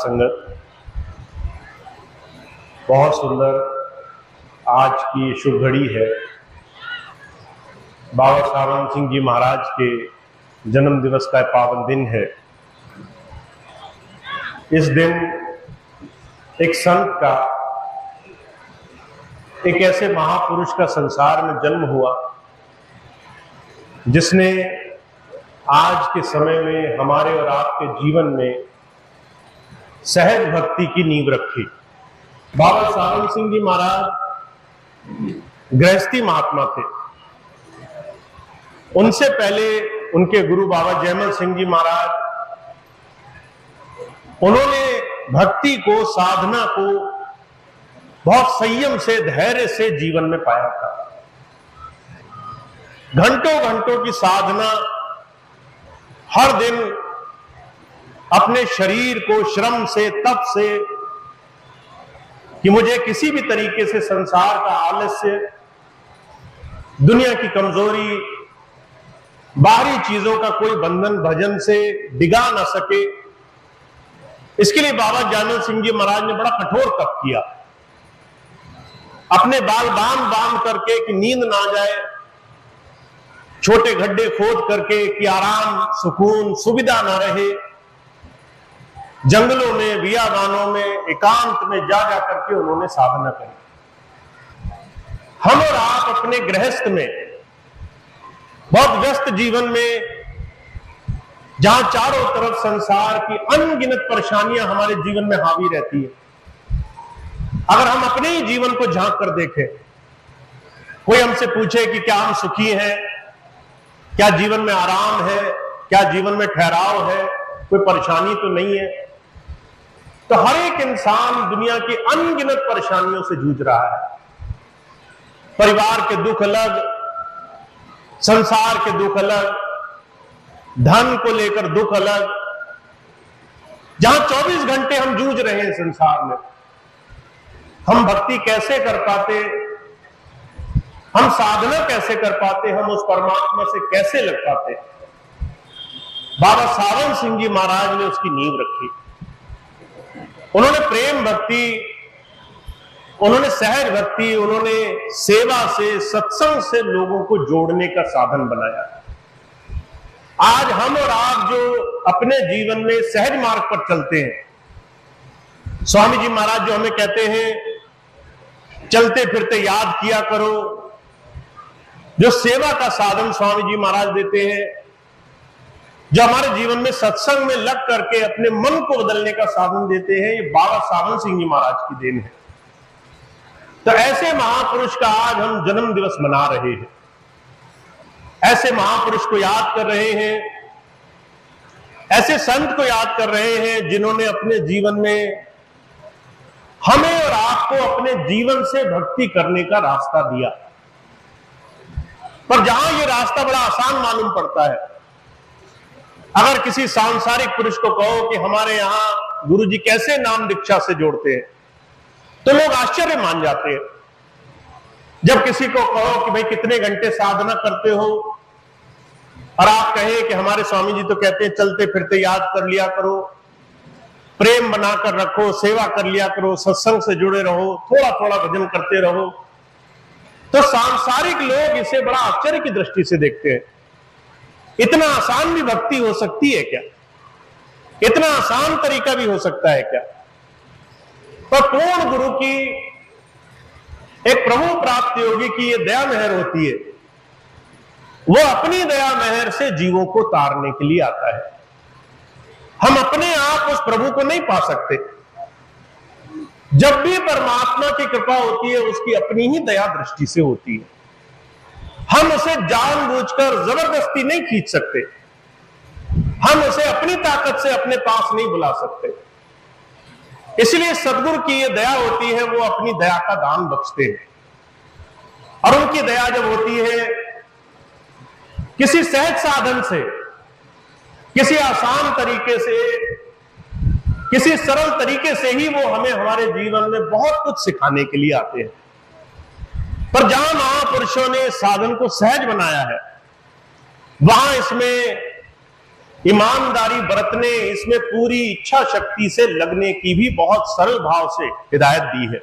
संगत, बहुत सुंदर आज की शुभ घड़ी है। बाबा सावन सिंह जी महाराज के जन्म दिवस का पावन दिन है। इस दिन एक संत का, एक ऐसे महापुरुष का संसार में जन्म हुआ जिसने आज के समय में हमारे और आपके जीवन में सहज भक्ति की नींव रखी। बाबा सावन सिंह जी महाराज गृहस्थी महात्मा थे। उनसे पहले उनके गुरु बाबा जयमल सिंह जी महाराज, उन्होंने भक्ति को, साधना को बहुत संयम से, धैर्य से जीवन में पाया था। घंटों घंटों की साधना, हर दिन अपने शरीर को श्रम से, तप से, कि मुझे किसी भी तरीके से संसार का आलस्य, दुनिया की कमजोरी, बाहरी चीजों का कोई बंधन भजन से डिगा ना सके, इसके लिए बाबा जयमल सिंह जी महाराज ने बड़ा कठोर तप किया। अपने बाल बांध करके कि नींद ना जाए, छोटे गड्ढे खोद करके कि आराम, सुकून, सुविधा ना रहे, जंगलों में, बियाबानों में, एकांत में जा करके उन्होंने साधना करी। हम और आप अपने गृहस्थ में, बहुत व्यस्त जीवन में, जहां चारों तरफ संसार की अनगिनत परेशानियां हमारे जीवन में हावी रहती है, अगर हम अपने ही जीवन को झांक कर देखें, कोई हमसे पूछे कि क्या हम सुखी हैं, क्या जीवन में आराम है, क्या जीवन में ठहराव है, कोई परेशानी तो नहीं है, तो हर एक इंसान दुनिया की अनगिनत परेशानियों से जूझ रहा है। परिवार के दुख अलग, संसार के दुख अलग, धन को लेकर दुख अलग, जहां 24 घंटे हम जूझ रहे हैं संसार में। हम भक्ति कैसे कर पाते, हम साधना कैसे कर पाते, हम उस परमात्मा से कैसे लग पाते? बाबा सावन सिंह जी महाराज ने उसकी नींव रखी। उन्होंने प्रेम भक्ति, उन्होंने सहज भक्ति, उन्होंने सेवा से, सत्संग से लोगों को जोड़ने का साधन बनाया। आज हम और आप जो अपने जीवन में सहज मार्ग पर चलते हैं, स्वामी जी महाराज जो हमें कहते हैं चलते फिरते याद किया करो, जो सेवा का साधन स्वामी जी महाराज देते हैं, जो हमारे जीवन में सत्संग में लग करके अपने मन को बदलने का साधन देते हैं, ये बाबा सावन सिंह जी महाराज की देन है। तो ऐसे महापुरुष का आज हम जन्म दिवस मना रहे हैं, ऐसे महापुरुष को याद कर रहे हैं, ऐसे संत को याद कर रहे हैं जिन्होंने अपने जीवन में हमें और आपको अपने जीवन से भक्ति करने का रास्ता दिया। पर जहां ये रास्ता बड़ा आसान मालूम पड़ता है, अगर किसी सांसारिक पुरुष को कहो कि हमारे यहां गुरुजी कैसे नाम दीक्षा से जोड़ते हैं, तो लोग आश्चर्य मान जाते हैं। जब किसी को कहो कि भाई कितने घंटे साधना करते हो, और आप कहें कि हमारे स्वामी जी तो कहते हैं चलते फिरते याद कर लिया करो, प्रेम बनाकर रखो, सेवा कर लिया करो, सत्संग से जुड़े रहो, थोड़ा थोड़ा भजन करते रहो, तो सांसारिक लोग इसे बड़ा आश्चर्य की दृष्टि से देखते हैं। इतना आसान भी भक्ति हो सकती है क्या? इतना आसान तरीका भी हो सकता है क्या? पर पूर्ण गुरु की, एक प्रभु प्राप्त योगी की ये दया मेहर होती है, वो अपनी दया मेहर से जीवों को तारने के लिए आता है। हम अपने आप उस प्रभु को नहीं पा सकते। जब भी परमात्मा की कृपा होती है, उसकी अपनी ही दया दृष्टि से होती है। हम उसे जानबूझकर जबरदस्ती नहीं खींच सकते, हम उसे अपनी ताकत से अपने पास नहीं बुला सकते। इसलिए सदगुरु की ये दया होती है, वो अपनी दया का दान बख्शते हैं। और उनकी दया जब होती है किसी सहज साधन से, किसी आसान तरीके से, किसी सरल तरीके से ही वो हमें हमारे जीवन में बहुत कुछ सिखाने के लिए आते हैं। पर जहां महापुरुषों ने साधन को सहज बनाया है, वहां इसमें ईमानदारी बरतने, इसमें पूरी इच्छा शक्ति से लगने की भी बहुत सरल भाव से हिदायत दी है।